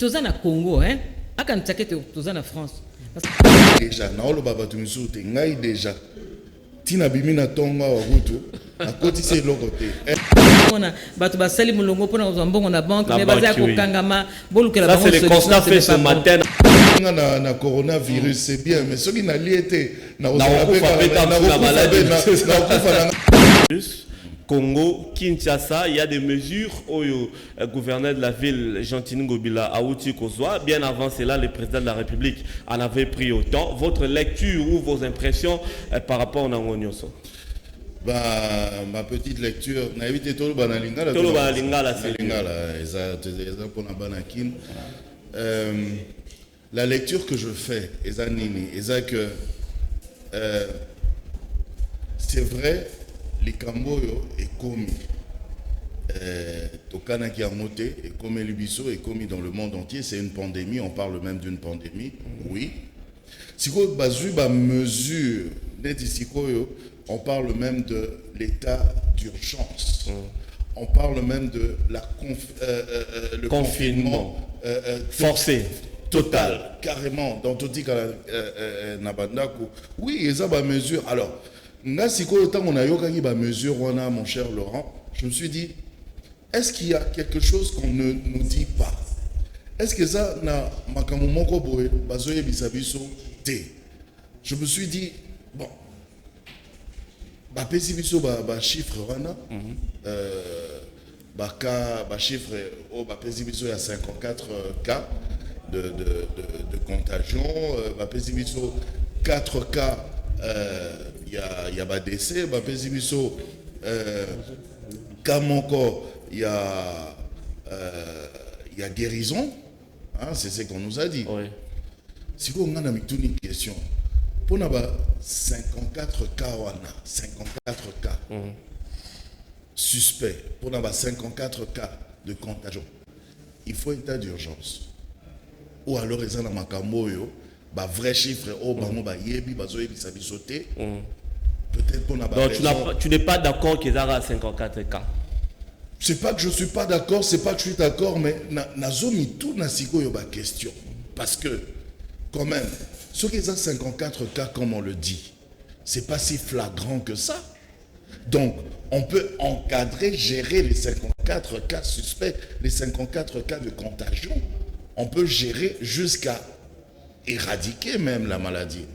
toza na Congo hein akanitake toza na France déjà na olo baba tumisute ngai déjà tina bimina tonga wa rutu akoti se lokote on bato basali mulongo pona kozwa mbongo na banque mais baza ko kangama bolukela bango ça c'est le constat fait ce matin na coronavirus c'est bien mais ce qui n'a lié na Congo, Kinshasa, il y a des mesures où le gouverneur de la ville, Jean-Tini Ngobila, Aouti Kozwa, bien avant cela, le président de la République en avait pris autant. Votre lecture ou vos impressions par rapport à Nangonyoso? Ma petite lecture, na évité tout le banalinga la lecture que je fais, que c'est vrai. Les Camboyo est commis. Tokana qui a monté, et comme Libiso est commis dans le monde entier, c'est une pandémie, on parle même d'une pandémie, oui. Si vous avez mesure, on parle même de l'état d'urgence. On parle même de le confinement forcé. Total. Carrément, dans tout Nabandaku. Oui, il y a des mesures. Alors, mon cher Laurent, je me suis dit, est-ce qu'il y a quelque chose qu'on ne nous dit pas? Est-ce que ça n'a je me suis dit, bon, chiffre chiffre il y a 54 cas de contagion, 4 cas. Il y a des décès, il y a guérison, hein, c'est ce qu'on nous a dit. Oui. Si vous avez une question, pour 54 cas, 54 cas suspects, pour 54 cas de contagion, il faut un état d'urgence. Ou alors, ils ont un macamoyo. Vrai chiffre peut-être qu'on a donc tu n'es pas d'accord qu'ils aient 54 cas. C'est pas que je suis pas d'accord, c'est pas que je suis d'accord, mais nazomi tout na siko yoba question parce que quand même ceux qui ont 54 cas comme on le dit, c'est pas si flagrant que ça. Donc on peut encadrer, gérer les 54 cas suspects, les 54 cas de contagion. On peut gérer jusqu'à éradiquer même la maladie.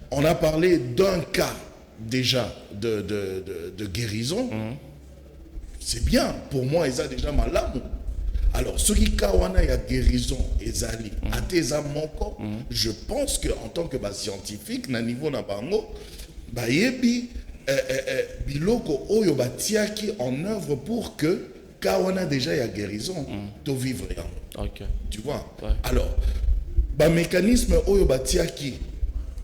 On a parlé d'un cas déjà de guérison. C'est bien, pour moi, ils ont déjà malade. Alors, ceux qui ont la guérison, je pense qu'en tant que scientifique, na niveau na bango, biloko oyo batiaki en œuvre pour que quand on a déjà la guérison, to vivre rien. Okay. Tu vois? Ouais. Alors, mécanisme oyo batiaki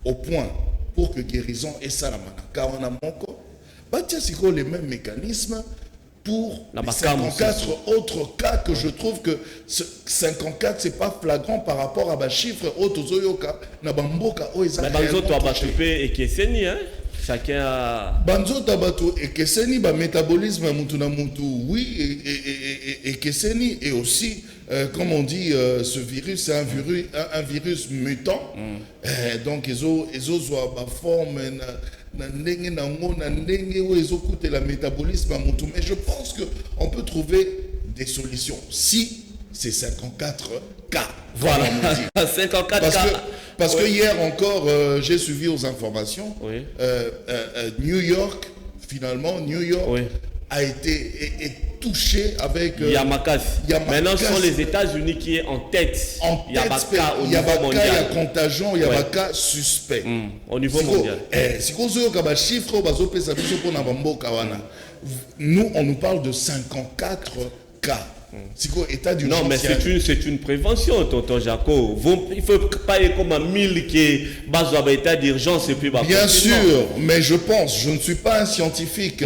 au point pour que guérison et ça la manaka on a moko batia siko les mêmes mécanismes pour les 54 autres cas que je trouve que 54 c'est pas flagrant par rapport à ba chiffre otozoyoka na bamboka oyo mais banzoto abatupé et keseni hein chacun a banzoto abatu et keseni ba métabolisme mutu na mutu oui et keseni et aussi comme on dit, ce virus, c'est un virus mutant. Donc, ils ont une forme, la métabolisme. Mais je pense qu'on peut trouver des solutions. Si c'est 54 cas. Voilà, 54 cas. Parce que hier encore, j'ai suivi aux informations. Oui. New York, finalement, oui. A été touché avec Yamakasi. Maintenant, ce sont les États-Unis qui est en tête. Il y a des cas, il y a contagion, il y a des cas suspects. Au niveau mondial. Si vous avez des chiffres, nous, on nous parle de 54 cas. Non, mais c'est une prévention, tonton Jaco. Il ne faut pas être comme un 1000 qui est bas d'état d'urgence et puis bien sûr, mais je pense, je ne suis pas un scientifique,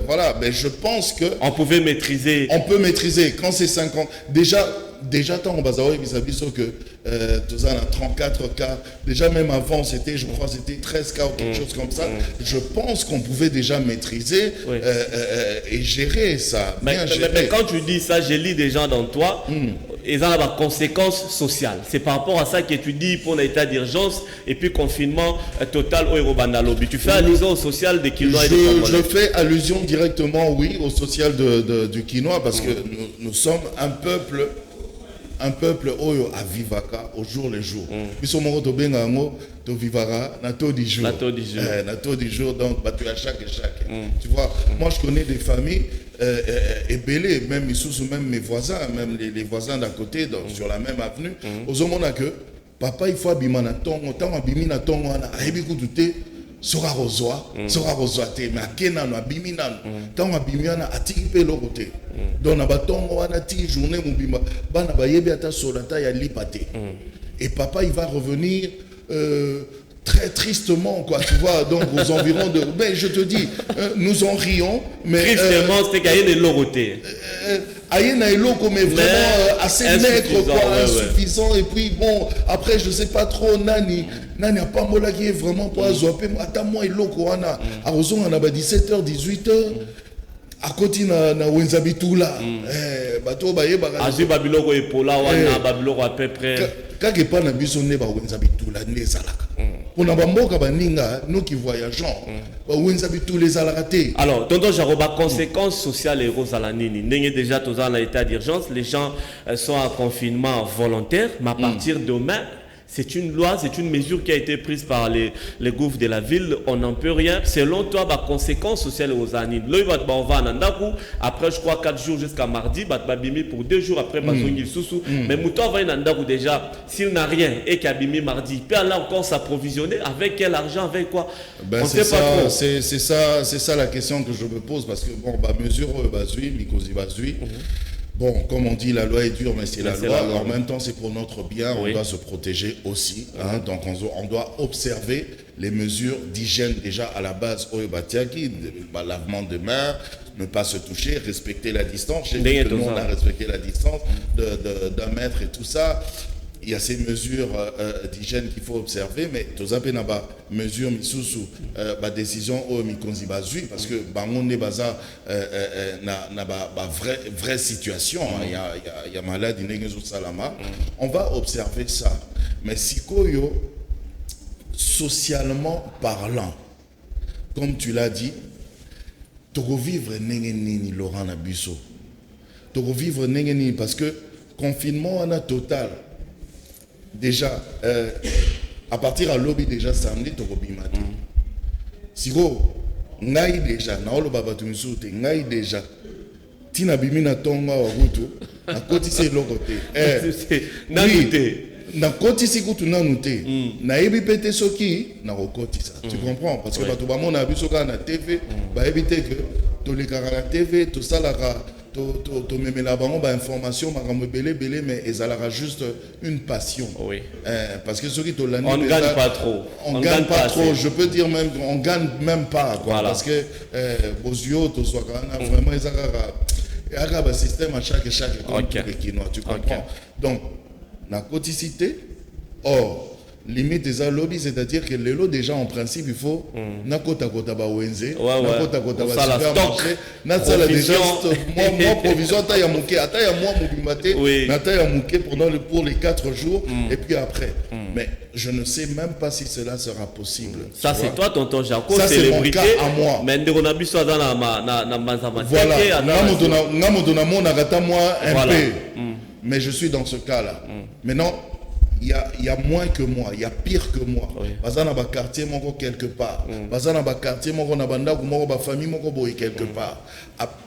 voilà, mais je pense que on pouvait maîtriser. On peut maîtriser quand c'est 50. Déjà, déjà tant on basawa bisabiso que tous en a 34 cas, déjà même avant c'était, je crois c'était 13 cas ou quelque chose comme ça. Je pense qu'on pouvait déjà maîtriser et gérer ça. Mais quand tu dis ça, je lis des gens dans toi. Ils ont des conséquences sociales. C'est par rapport à ça que tu dis pour l'état d'urgence et puis confinement total au Eurobandalobi. Tu fais allusion au social des Quinois et des Congolais. Je fais allusion directement, oui, au social du Quinois parce que nous sommes un peuple oyo à vivaka au jour le jour. Puis sommes to bengango to vivara na taux du jour. Na taux du jour donc battu à chaque. Tu vois, moi je connais des familles ébélées, même même mes voisins, même les voisins d'à côté sur la même avenue. Aux hommes on a que papa il faut abima na tongo, tant abimi na tongo na ayebi kututé sera rosoa te mais akena no abimi nano tant abimi na atiki pe lokote. Donc na batongo wana ti journée mobimba bana bayebi ata solata ya lipate. Et papa il va revenir très tristement quoi, tu vois, donc aux environs de mais je te dis nous en rions mais tristement c'était qu'il y a des lorotés. Ayena eloko mais vraiment assez maigre quoi, insuffisant et puis bon après je sais pas trop nani a pas mola qui est vraiment pour azoper ata moi eloko wana a rozonga na ba 17h 18h à côté na Wenzabitula bato ba yeba azu babiloko epola wana babiloko à peu près kake pa na biso ne ba Wenzabitula ne zalaka on a bamboka baninga nous qui voyageons ba Wenzabitula les alaraté. Alors tonton Jaroba, conséquences sociales et rosalanini ndenge déjà tous en état d'urgence, les gens sont en confinement volontaire mais à partir de demain c'est une loi, c'est une mesure qui a été prise par les gouvernements de la ville. On n'en peut rien. Selon toi, bah, conséquences sociales aux années. Là, on va à Nandaku. Après, je crois 4 jours jusqu'à mardi. Bah, bimi pour 2 jours après, bah, mais Mouton va à Nandaku déjà. S'il n'a rien et qu'il a bimi mardi, il peut aller encore s'approvisionner. Avec quel argent, avec quoi? Ben, c'est ça la question que je me pose parce que bon, bah, mesure Bazui, Mikosi Bazui. Bon, comme on dit, la loi est dure, mais c'est la loi. En même temps, c'est pour notre bien. On doit se protéger aussi. Donc, on doit observer les mesures d'hygiène déjà à la base. Lavement de main, ne pas se toucher, respecter la distance. Chez nous, on a respecté la distance d'un mètre et tout ça. Il y a ces mesures d'hygiène qu'il faut observer, mais tout ça, mesure misusu, décision au mikonzi bazui parce que bangon ne baza na vraie situation. Il y a maladie n'engezo salama. On va observer ça, mais si koyo socialement parlant, comme tu l'as dit, tu revivre n'engeni Laurent Nabusso, tu revivre n'engeni parce que confinement on a total. Déjà, à partir à lobby déjà samedi, tu as matin. Si vous n'avez déjà, n'avez déjà, tina bimina tonga wa gutu, na koti se lokote. Na koti si kutu na nute. Na ebi pete soki na koti ça. Tu comprends? Parce que bato ba mona biso ka na TV, ba ebite que to le la TV, to salara to même la bango ba information makambo belé mais ezalaka juste une passion. Oui. Parce que ceux qui on ne gagne pas trop. On gagne pas trop, je peux dire même on gagne même pas quoi, voilà. Parce que bozio to soit vraiment ezalaka un système à chaque Quinois, tu comprends. Donc la coticité limite des lobby, c'est-à-dire que les lots déjà en principe il faut nakota kota ba wenze nakota kota ba supermarché nasala déjà moi provisoire ta ya muke ata ya moi mobimate nata ya muke pour les 4 jours et puis après mais je ne sais même pas si cela sera possible. Ça c'est toi tonton Jaco, c'est mon cas à moi. Mais ndeko na biso dans na manzama. Voilà, na mon agata moi un peu. Mais je suis dans ce cas là. Maintenant il y a moins que moi, il y a pire que moi. Bazana ba quartier moko quelque part. Bazana ba quartier moko na banda ko moko ba famille moko boy quelque part.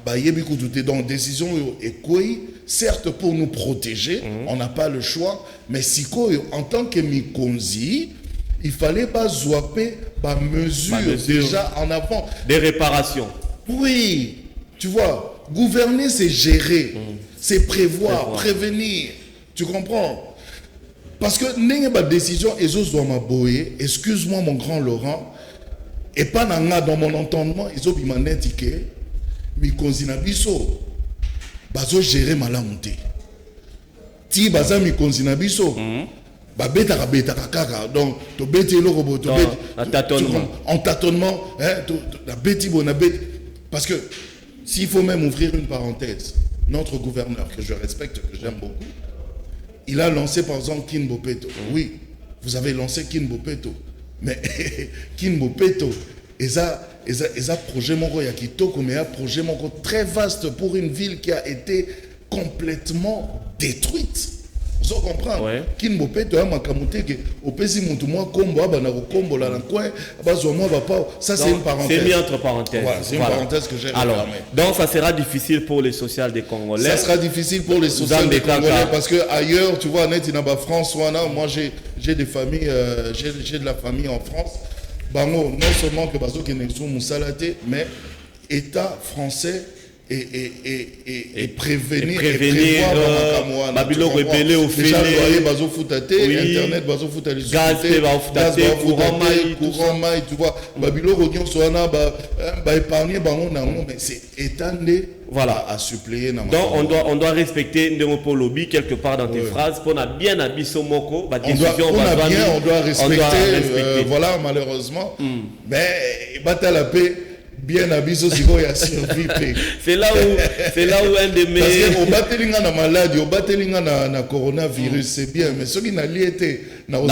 Ba yebi ko douter donc décision et quoi certes pour nous protéger, on n'a pas le choix, mais si quoi en tant que mikonzi, il fallait pas zouaper ba mesure déjà en avant des réparations. Oui, tu vois, gouverner c'est gérer, c'est prévoir, prévenir. Tu comprends? Parce que n'ayez pas de décision, excuse-moi mon grand Laurent, et pas dans mon entendement, ils ont bien indiqué, mais qu'on s'y n'a pas gérer ma lamonté. ti baza mikonzi na biso babetaka kaka donc tobeti eloko bo tobeti en tâtonnement na beti bo na beti parce que s'il faut même ouvrir une parenthèse, notre gouverneur que je respecte, que j'aime beaucoup, il a lancé par exemple Kin Bopeto. Oui, vous avez lancé Kin Bopeto, mais Kin Bopeto eza projet moko ya kitoko, mais un projet moko très vaste pour une ville qui a été complètement détruite. Vous comprenez? Kin Bopeto a makamuté que au pesi muntu moi kombo abana ko kombo la coin bazo moi papa, ça c'est une parenthèse. C'est mis entre parenthèses. Voilà, c'est une parenthèse que j'ai refermée. Donc ça sera difficile pour les sociales des Congolais. Ça sera difficile pour les sociales des Congolais parce que ailleurs, tu vois, net inaba France moi j'ai des familles j'ai de la famille en France. Bango non seulement que bazo kenesu musalate mais État français et prévenir Babilo rebelle au fait loyer bazo foutate internet bazo foutale gaz courant mail tu vois Babilo rognon soana ba épargner bango nango mais c'est étendé voilà à suppléer na. Donc on doit respecter Ndemopo lobby quelque part dans tes phrases pour na bien abiso moko ba décision on doit respecter voilà malheureusement mais bata la paix bien abiso siko ya survie. C'est là où un des meilleurs parce que au batelinga na maladie au batelinga na coronavirus c'est bien mais ce qui n'a lié na donc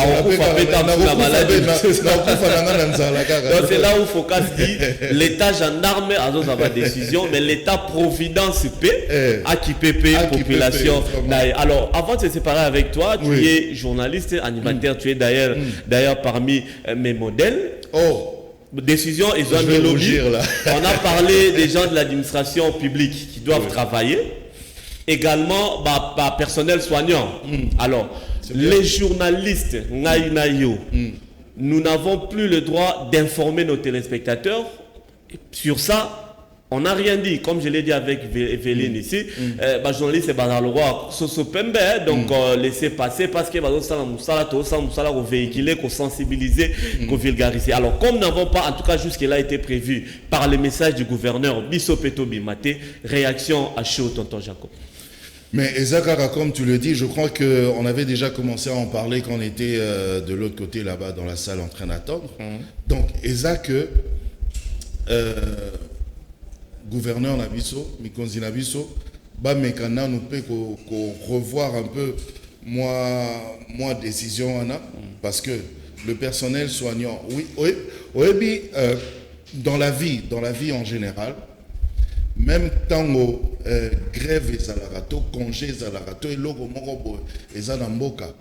c'est là où Focas dit l'état gendarme a sa décision mais l'état providence peut équiper population. Alors avant de se séparer avec toi, tu es journaliste animateur, tu es d'ailleurs parmi mes modèles. Décision, ils ont mis lobby. On a parlé des gens de l'administration publique qui doivent travailler. Également, personnel soignant. Alors, les journalistes, nous n'avons plus le droit d'informer nos téléspectateurs. Sur ça, on n'a rien dit. Comme je l'ai dit avec Véline ici, journaliste c'est dans le roi Soso Pembe, donc laisser passer parce que nous véhiculer, qu'on sensibiliser, qu'on vulgariser. Alors comme nous n'avons pas, en tout cas jusqu'à été prévu par le message du gouverneur Bisso Peto Bimate, réaction à chaud, tonton Jacob. Mais Ezakara, comme tu le dis, je crois qu'on avait déjà commencé à en parler quand on était de l'autre côté là-bas dans la salle en train d'attendre. Donc Ezak, gouverneur Nabiso, Mikonzi Nabiso, Mekana nous peut revoir un peu moi décision parce que le personnel soignant, oui, dans la vie en général, même tant grève et salarato, congé et salarato et logo morobo et zanamboka,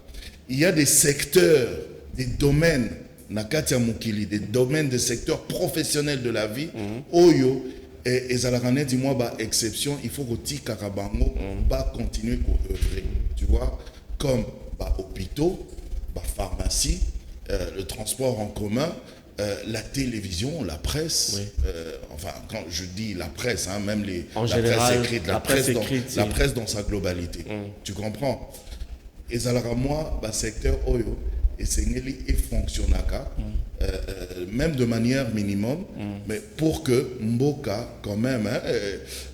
il y a des secteurs, des domaines, Nakatia Mukili, des domaines, des secteurs professionnels de la vie, Oyo. Et Zalarané dit moi exception, il faut que Tika Kabango continuer à œuvrer, tu vois, comme hôpitaux, pharmacie, le transport en commun, la télévision, la presse, enfin quand je dis la presse, même la presse dans sa globalité, tu comprends? Et Zalara moi secteur Oyo et Sengeli et fonctionnaka même de manière minimum mais pour que Mboka quand même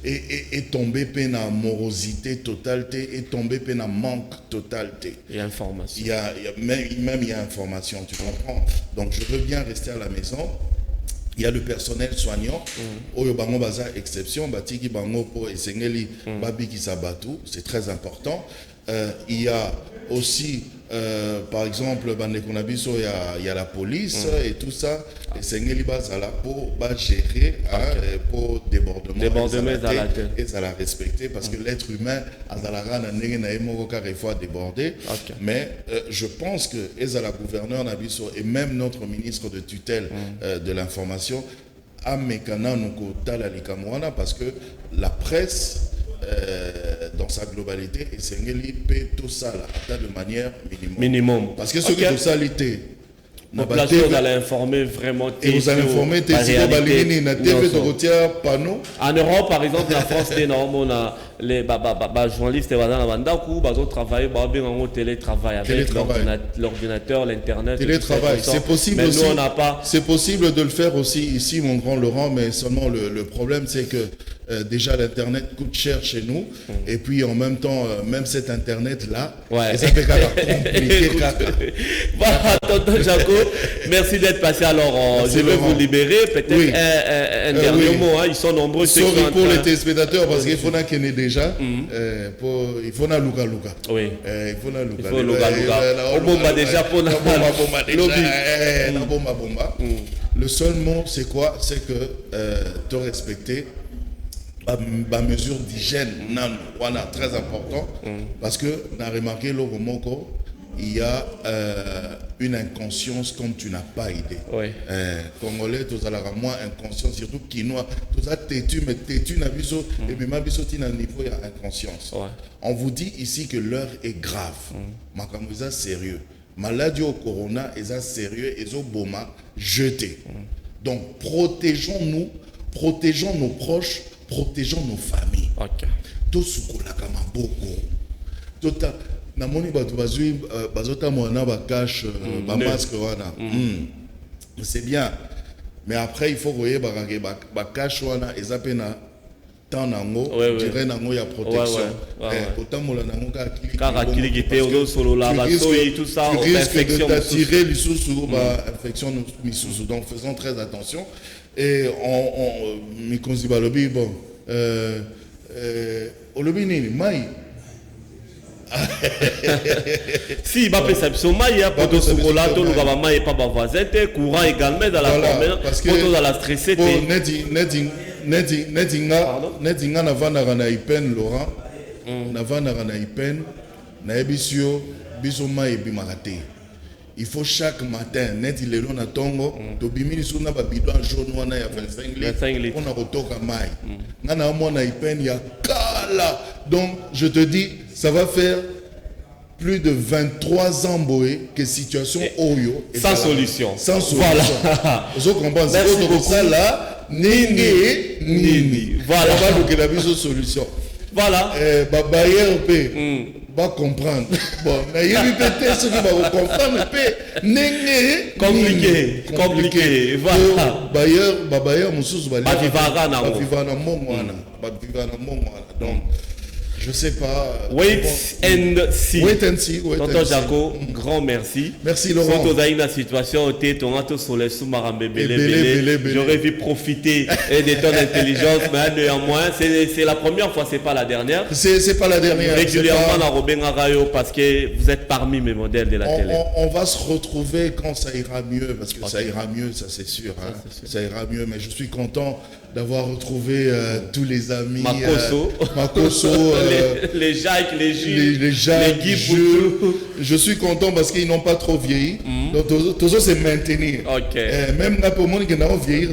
est tombé pena morosité totalité est tombé pena manque totalité et information il y a information tu comprends donc je veux bien rester à la maison. Il y a le personnel soignant, Oyo Bango Baza exception, Batiki Bango Po et Sengeli Babi Kisabatu, c'est très important. Il y a aussi, par exemple, il y a la police et tout ça. Et Sengeli Bazala pour gérer pour débordement et ça la respecter parce que l'être humain a fois débordé. Mais je pense que Ezala gouverneur Nabiso et même notre ministre de tutelle de l'information a mécana noko tala likamwana parce que la presse dans sa globalité et Sengeli paie tout ça là, de manière minimum. Parce que ce qui est totalité la population va l'informer vraiment. Et vous allez informer en Europe, par exemple, la France, les journalistes travailler en télétravail avec l'ordinateur, l'internet. Télétravail, c'est possible mais aussi. Nous, on n'a pas... C'est possible de le faire aussi ici, mon grand Laurent, mais seulement le problème, c'est que déjà l'internet coûte cher chez nous, et puis en même temps, même cet internet-là, ça fait compliqué. Voilà, tonton Jaco, merci d'être passé. Alors, je vais vous libérer. Peut-être un dernier mot. Ils sont nombreux. Sorry pour les téléspectateurs, parce qu'il faut qu'il y ait déjà. Il faut na Luka. Oui. Il faut na Luka. Il faut Luka. On bomba déjà pour na bomba. Le seul mot, c'est quoi? C'est que te respecter. La mesure d'hygiène, très important, parce que on a remarqué il y a une inconscience comme tu n'as pas idée. Oui. Congolais, tu as moins inconscience, surtout quinois, tu as têtu, mais têtu n'a biso, et puis ma biso tina niveau il y a inconscience. Ouais. On vous dit ici que l'heure est grave, makamouza sérieux, maladie au corona est sérieux, et au boma jeté. Donc protégeons-nous, protégeons nos proches. Protégeons nos familles. Ok. Tout ce qu'on a comme beaucoup. Tout ça. Namoni bazui bazota mona ba cache ba masque wana. C'est bien. Mais après il faut voyer ba cache wana ezapena tant nango, dirait nango ya protection. Autant mola nango car akili au solo la basoyi tout ça au infection d'attirer les sous ba infection sous. Donc faisons très attention. Et on me considère balobi bon olobi nini mai si ba pesa biso mai ya poto sokola to luka ba mai pa ba voisin te courant également dans la promenade poto dans la stressé te nedinga na vanda na ipen Laurent na vanda na ipen na ebisio biso mai bimarate. Il faut chaque matin, net il est long à tongo, to bimini suna ba bidon jaune wana ya 25 litres. On a rotoka mai. Ngana mona ipen ya kala. Donc je te dis, ça va faire plus de 23 ans boé que situation oyo sans solution. Sans solution. Voilà. Vous comprenez ça là, nini. Voilà. On va donc la mise solution. Voilà. Babayer P. Va comprendre. Bon, mais il y a peut-être ceux qui vont comprendre. Compliqué. Voilà. Babayer, Moussous, Bavivara na donc, je sais pas. Wait and see. Tonton Jaco, grand merci. Merci Laurent. Quand on a une situation où tu es sur les j'aurais vu profiter de ton intelligence, mais néanmoins, c'est la première fois, c'est pas la dernière. C'est pas la dernière. Régulièrement dans Robin Arayo parce que vous êtes parmi mes modèles de la télé. On va se retrouver quand ça ira mieux, parce que ça ira mieux, ça c'est sûr. Ça ira mieux, mais je suis content d'avoir retrouvé tous les amis. Makoso. Les Jacques, les Jules, les Guy. Je suis content parce qu'ils n'ont pas trop vieilli. Donc, tout ça, c'est maintenir. Même pour moi, qui n'a vieilli.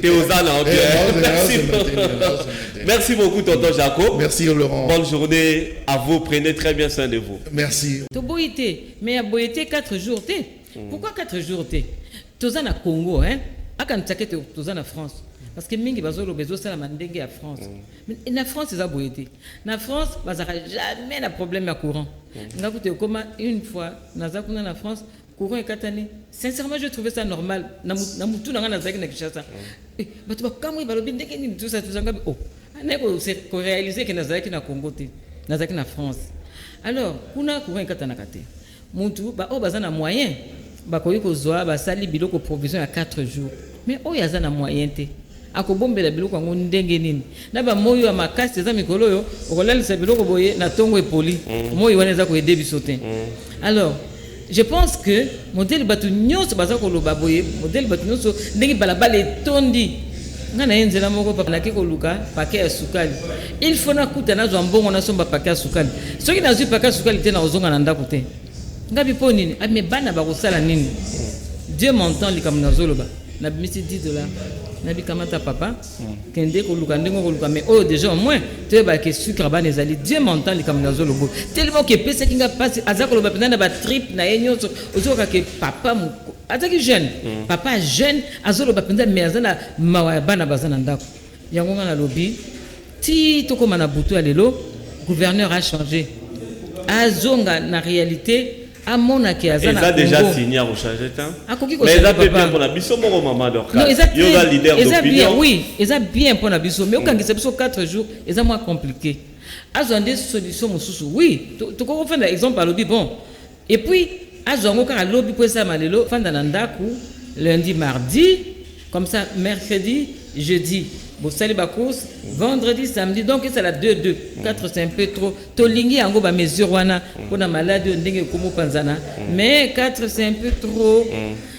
Merci beaucoup, tonton Jaco. Merci, Laurent. Bonne journée à vous. Prenez très bien soin de vous. Merci. Mais à Boïté, 4 jours. Pourquoi 4 jours? Tous en Congo, hein? À quand tous en France. Parce que mingi bazolo bezo sala mandenge à France. Mais na France c'est aboyé. Na France bazara jamais na problème à courant. Ngakute comme une fois nazakuna na France courant est katani. Sincèrement je trouvais ça normal. Na mutu na ngana zaki na Kinshasa. Batu bakamwe balobi ndenge ni tout ça ngabi oh. Aneko c'est ko réaliser que nazaki na Congo te. Nazaki na France. Alors kuna courant est katana kate. Mutu ba o bazana moyen ba koyi ko zoa ba sali biloko provision à 4 jours. Mais o yazana moyen te. Akobombela biloko ngo ndenge nini na ba moyo ya makasi za mikolo yo okolalisa biloko boye na tongo epoli moyo waneza ko aider bisote. Alors je pense que modèle batu nyonso baza ko loba boye modèle batu nyonso ndenge balabala etondi ngana yenzela moko papa nake ko luka paquet ya sukali il faut na kuta na zwambongo na somba paquet ya sukali soki na zui paquet ya sukali te na ozonga na ndako te ngabi po nini ame bana ba ko sala nini Dieu m'entend likamna zoloba na bimisi $10 nabi kamata papa kende ko luka ndengo ko luka mais oh déjà au moins te ba ke sucre ba nezali Dieu m'entend likamna zolobo tellement que pesa kinga passe azako loba pena ba trip na yenyoso ozoka ke papa mu azaki jeune papa jeune azolo ba penda mais azana mawa bana bazana ndako yango ngana lobi ti tokoma na butu ya lelo gouverneur a changé. Azonga, na réalité, à mon acquis, ils ont déjà signé à changer temps. Mais ils ont bien pour la biso, mon maman d'Orca. Non, ils ont leader d'opinion. Oui, ils ont bien pour la biso. Mais quand ils ont 4 jours, ils ont moins compliqué. Ils ont des solutions, oui. Tu comprends, par exemple, par le bon. Et puis, ils ont encore un lobby pour ça, malelo, fin d'anandaku, lundi, mardi, comme ça, mercredi, jeudi. Bon, salut Bakous, vendredi, samedi, donc c'est la 2-2. 4 c'est un peu trop. Tolingi en gros, mesure wana pour la maladie, on dingue comme panzana. Mais 4 c'est un peu trop.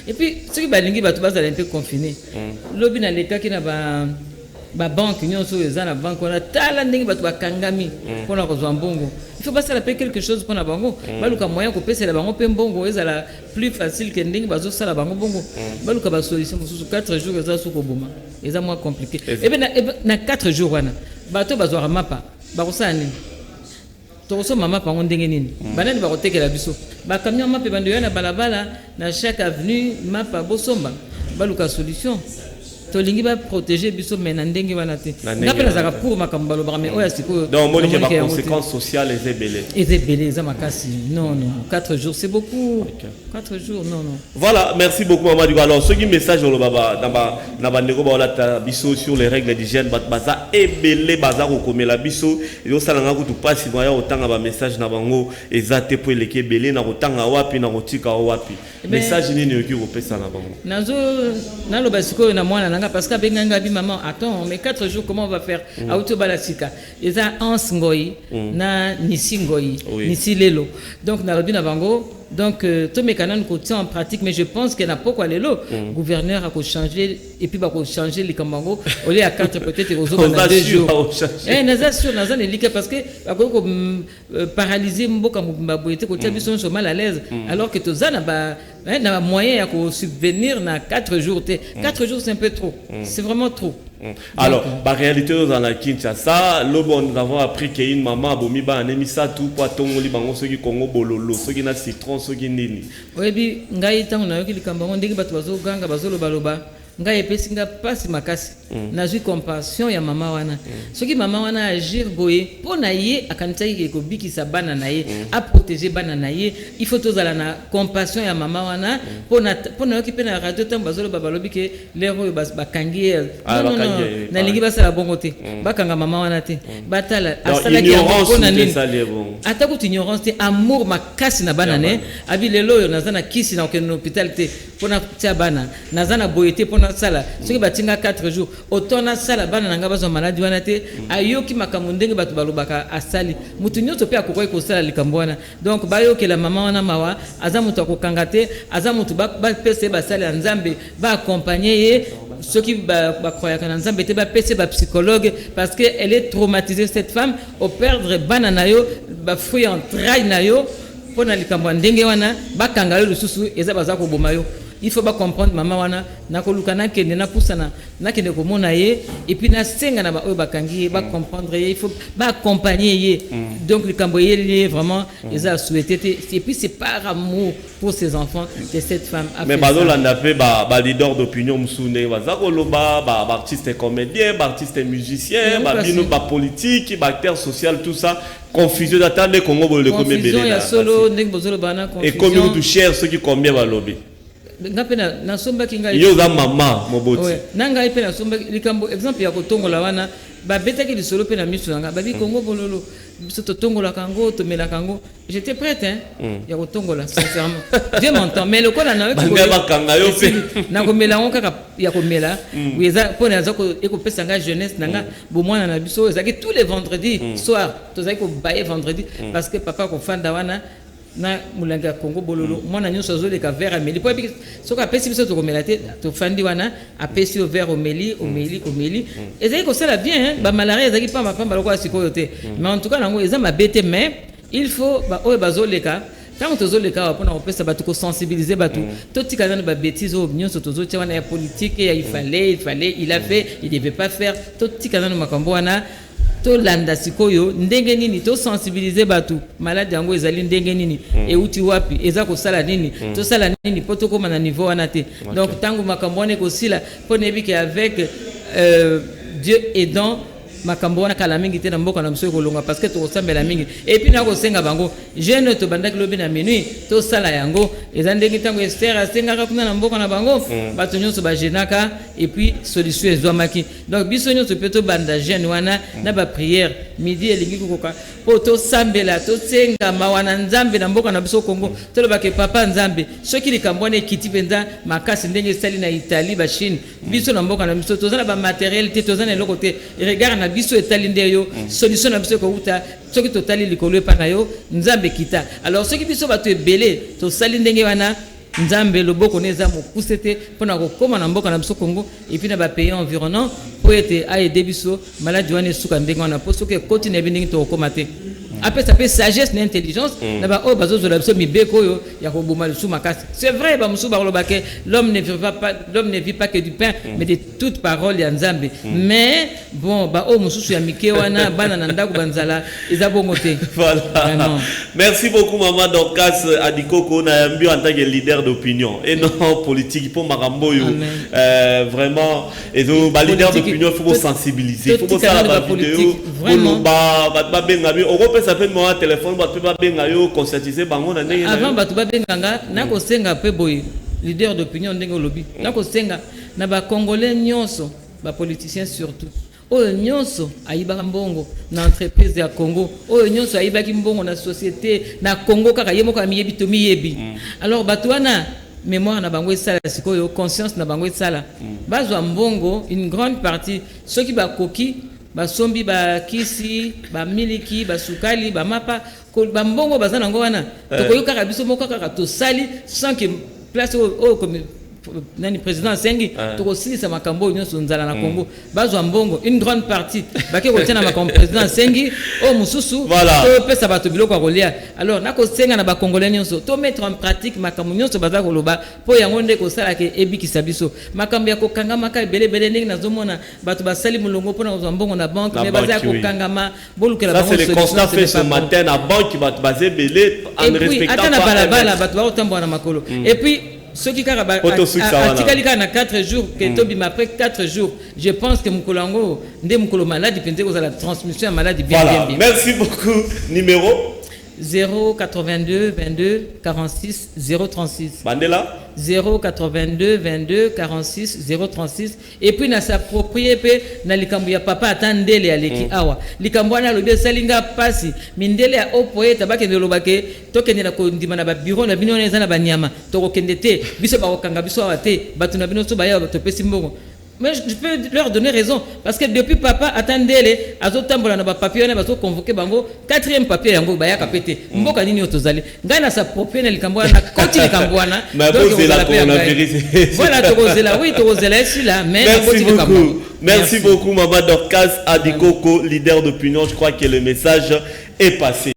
Et puis, ceux qui balingi, bah, tu vas un peu confiné. Lobby dans les cas qui n'a pas. Ba banque union sur les la banque on a talanding ba kangami pour la bongo il faut pas ça la payer quelque chose pour la bango baluka moyen ko pesa la bango pe bongo ezala plus facile que nding bazo ça la bango bongo baluka ba solution sur 4 jours ça sous koboma eza moins compliqué et ben na 4 jours wana bato bazo mapa ba kosani to so mama pa ndenge nini banani ba kotekela biso ba camion mapa bando yana balabala na chaque avenue mapa bosomba baluka solution tolingi ba protéger biso mais ndenge wana te ngapela zaka pour makambalo ba mais oya siko donc moi j'ai pas conséquences sociales et zébélé za makasi non 4 jours c'est beaucoup 4 jours non voilà merci beaucoup maman du alors ce qui message au baba na ba ndeko ba la biso sur les règles d'hygiène baza ebélé baza ko komela biso yo salanga ko tu passe moya otanga ba message na bango ezate po eleke belé na kotanga wapi na kotika wapi message nini yoki ko pesa na bango nazo na lo basiko na mwana parce que benganga bi maman attends mais 4 jours comment on va faire auto balasika eza ans ngoi na nisi ngoi nisi lelo donc na robina bango donc tout mes canons côté en pratique mais je pense que n'a pas quoi lelo gouverneur a ko changer et puis ba ko changer les kambango au lieu à 4 peut-être aux autres 2 jours naza sûr naza nelika parce que ba ko paralyser mboka mbaboyete ko tia biso so mal à l'aise alors que tozana ba na moyen ya ko subvenir na 4 jours 4 jours c'est un peu trop c'est vraiment trop. Alors, la réalité dans la Kinshasa, nous avons appris qu'une maman a bomi ba anemisa tout poiton li bango ceux qui Congo bololo, ceux qui na citron, ceux qui nini. Oui, bi ngai tango na yoki likambango ndenge bato bazo ganga bazo loba ngai epesi nga pasi makasi nazwi compassion ya mama wana soki mama wana agir boye pona ye akanitaki ko bikisa bana na ye a protéger bana na ye il faut tozala na compassion ya mama wana pona yoki pe na radio tango bazolo babalobi ke lero bakangi non na lingi basala bongo te bakanga mama wana te batala asala ki pona nini ata ko ignorance te amour makasi na bana ne abi lelo yo nazana kisi na okeno hôpital te pona tia bana nazana boye te pona sala soki batinga 4 jours otona sala bana nanga bazo maladi wana te ayoki makambo ndenge bato balobaka asali mutu nyoto pe akokoyi kosala likambo wana donc bayoki la mama wana mawa aza mutu akokanga te aza mutu ba pese basali ya nzambe ba accompagner ye soki ba croyaka na nzambe te ba pese ba psychologue parce que elle est traumatisée cette femme au perdre bana nayo ba fruit en trail nayo pona likambo ndenge wana bakanga yo lususu eza baza ko boma yo. Il faut pas comprendre maman wana nakoluka na kende na pusana na kende ko mona ye et puis na senga na ba oyo bakangi ba comprendre ye il faut ba accompagner ye donc le camboyé vraiment ils a souhaité et puis c'est par amour pour ses enfants que cette femme a mais bazolanda pe ba leader d'opinion musune bazakoloba ba artiste comédien ba artiste musicien ba bino ba politique ba acteur social tout ça confusion d'attendre Congo bolo comme belé et comme nous cher ceux qui combien ba lobby ngapena na somba kinga yo za mama moboti nanga ipe na somba likambo exemple ya kotongola wana ba betaki lisolo pe na miso nanga babi Congo bololo biso to tongola kango to mela kango j'étais prête ya kotongola sincèrement Dieu m'entend mais le kola na ko ba kanga yo pe na ko mela on kaka ya ko mela weza pona za ko eko pesa nga jeunesse nanga bo mwana na biso ezaki tous les vendredis soir to za ko baye vendredi parce que papa ko fanda wana na mulanga Congo bololo mwana nyonso azoleka vers ameli po ebi soka apesi biso to komela te to fandi wana apesi au vers omeli ezali ko sala bien ba malaria ezali pa mapamba lokwa sikoyo te mais en tout cas nango eza mabete mais il faut ba oyo bazoleka tant tozoleka wa pona opesa batu ko sensibiliser batu totika na ba bêtises au nyonso tozotia wana ya politique ya il fallait il a fait il devait pas faire totika na makambo wana to landa sikoyo ndenge nini to sensibiliser batu malade yango ezali ndenge nini euti wapi eza ko sala nini to sala nini poto koma na niveau wana te donc tango makambo ne ko sila pone biki avec Dieu aidant makambo wana kala mingi te na mboka na biso kolonga parce que to sambela mingi et puis na ko senga bango jeune to bandaki lobi na minuit to sala yango ezandeki tango Esther asenga kuna na mboka na bango bato nyonso ba jenaka et puis solution ezwamaki donc biso nyonso pe to banda jeune wana na ba prière midi elingi kokoka po to sambela to senga mawana nzambe na mboka na biso Congo to loba ke papa nzambe soki likambo wana ekiti penza makasi ndenge sali na Italie ba Chine biso na mboka na biso tozana ba matériel te tozana eloko te regarde na biso etali ndeyo solution na biso ko uta soki totali likolo epaka yo nzambe kita alors soki biso bato ebele tosali ndenge wana nzambe loboko neza mokuse te mpona kokoma na mboka na biso Congo et puis na ba pays environnant po ete aide biso maladi wana esuka ndenge wana po soki ekoti na ndenge tokoma te après ça peut sagesse na intelligence na ba o bazo zola biso mibeko yo ya koboma lusu makasi c'est vrai ba musu ba lobake l'homme ne vit pas que du pain mais de toute parole ya nzambe mais bon ba o mususu ya mike wana bana na ndako banzala ezabongo te voilà vraiment. Merci beaucoup maman Dorcas Adikoko na yambi en tant que leader d'opinion et non politique pour makambo yo vraiment et donc ba leader d'opinion faut vous sensibiliser faut ça la vidéo vraiment ba benga bi ça fait mon téléphone ba ba benga yo conscientiser bango na ndenge avant ba ba benga na ko senga pe boy leader d'opinion ndenge lobby na ko senga na ba congolais nyonso ba politiciens surtout oyo nyonso ayiba mbongo na entreprise ya Congo oyo nyonso ayiba ki mbongo na société na Congo kaka yemo ka miyebi to miyebi alors bato wana mémoire na bango esala sikoyo conscience na bango esala bazwa mbongo une grande partie ceux qui ba koki basombi bakisi bamiliki basukali bamapa bambongo baza nango wana tokoyoka biso moko kaka tosali sans que place comme nani président Sengi tokosilisa makambo nyonso nzala na Congo bazwa mbongo une grande partie bake kotia na makambo président Sengi mususu to pesa bato biloko kolia alors nako senga na ba congolais nyonso to mettre en pratique makambo nyonso baza koloba po yango nde ko sala ke ebikisa biso makambo ya kokanga maka belebele ndenge nazomona bato basali mulongo pona kozwa mbongo na banque mais baza kokangama bolukela bango ça c'est le constat fait ce matin na banque bato basé belé en respectant pas atana balabala bato ba otambo na makolo et puis ceux qui na 4 jours que tobi après 4 jours je pense que mukolango ndé mukolo maladie penze ko la transmission maladie bien bien. Merci beaucoup. Numéro 082 22 46 036 Bandela 082 22 46 036 et puis na s'approprier pe na likambo ya papa atandele ya leki awa likambo na lobe salinga pasi mindele ya opoe tabake ndolobake tokende na ko ndima na ba bureau na bino na banyama tokokende te biso ba kokanga biso awa te batu na bino so ba ya to pesi mbongo. Mais je peux leur donner raison parce que depuis papa attendez azotambola na ba papier na bazo convoquer bango 4e papier yango ba ya kapete mboka nini otozali ngana sa propre na likambo na koti likambo na donc c'est la coronavirus voilà tokozela oui tokozela ici là mais merci beaucoup maman Dorcas Adikoko leader d'opinion je crois que le message est passé.